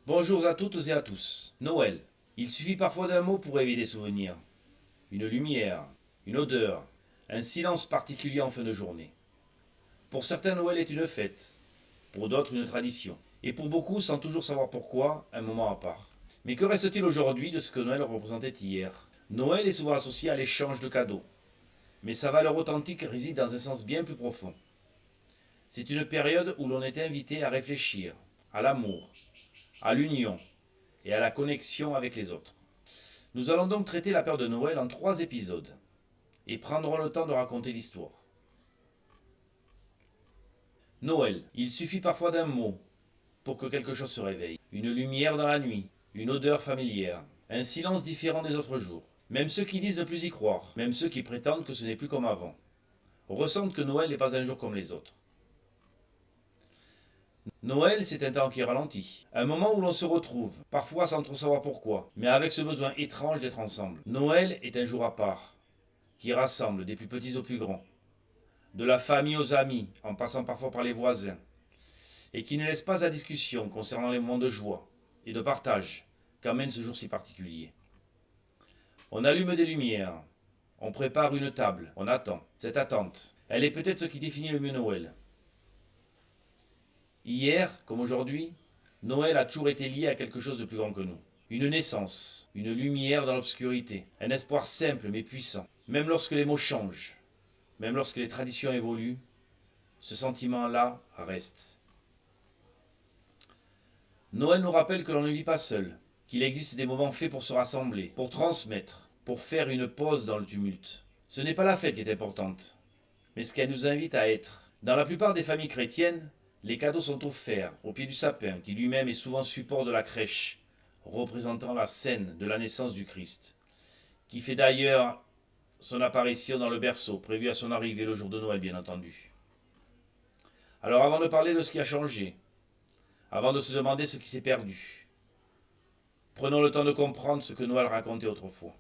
Bonjour à toutes et à tous. Noël. Il suffit parfois d'un mot pour éveiller des souvenirs. Une lumière, une odeur, un silence particulier en fin de journée. Pour certains, Noël est une fête, pour d'autres une tradition, et pour beaucoup, sans toujours savoir pourquoi, un moment à part. Mais que reste-t-il aujourd'hui de ce que Noël représentait hier? Noël est souvent associé à l'échange de cadeaux, mais sa valeur authentique réside dans un sens bien plus profond. C'est une période où l'on est invité à réfléchir, à l'amour, à l'union et à la connexion avec les autres. Nous allons donc traiter la peur de Noël en 3 épisodes et prendrons le temps de raconter l'histoire. Noël, il suffit parfois d'un mot pour que quelque chose se réveille. Une lumière dans la nuit, une odeur familière, un silence différent des autres jours. Même ceux qui disent ne plus y croire, même ceux qui prétendent que ce n'est plus comme avant, ressentent que Noël n'est pas un jour comme les autres. Noël, c'est un temps qui ralentit. Un moment où l'on se retrouve, parfois sans trop savoir pourquoi, mais avec ce besoin étrange d'être ensemble. Noël est un jour à part, qui rassemble des plus petits aux plus grands, de la famille aux amis, en passant parfois par les voisins, et qui ne laisse pas à discussion concernant les moments de joie et de partage qu'amène ce jour si particulier. On allume des lumières, on prépare une table, on attend. Cette attente, elle est peut-être ce qui définit le mieux Noël. Hier, comme aujourd'hui, Noël a toujours été lié à quelque chose de plus grand que nous. Une naissance, une lumière dans l'obscurité, un espoir simple mais puissant. Même lorsque les mots changent, même lorsque les traditions évoluent, ce sentiment-là reste. Noël nous rappelle que l'on ne vit pas seul, qu'il existe des moments faits pour se rassembler, pour transmettre, pour faire une pause dans le tumulte. Ce n'est pas la fête qui est importante, mais ce qu'elle nous invite à être. Dans la plupart des familles chrétiennes, les cadeaux sont offerts au pied du sapin, qui lui-même est souvent support de la crèche, représentant la scène de la naissance du Christ, qui fait d'ailleurs son apparition dans le berceau, prévu à son arrivée le jour de Noël, bien entendu. Alors avant de parler de ce qui a changé, avant de se demander ce qui s'est perdu, prenons le temps de comprendre ce que Noël racontait autrefois.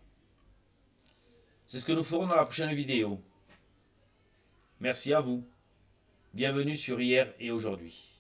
C'est ce que nous ferons dans la prochaine vidéo. Merci à vous. Bienvenue sur Hier et Aujourd'hui.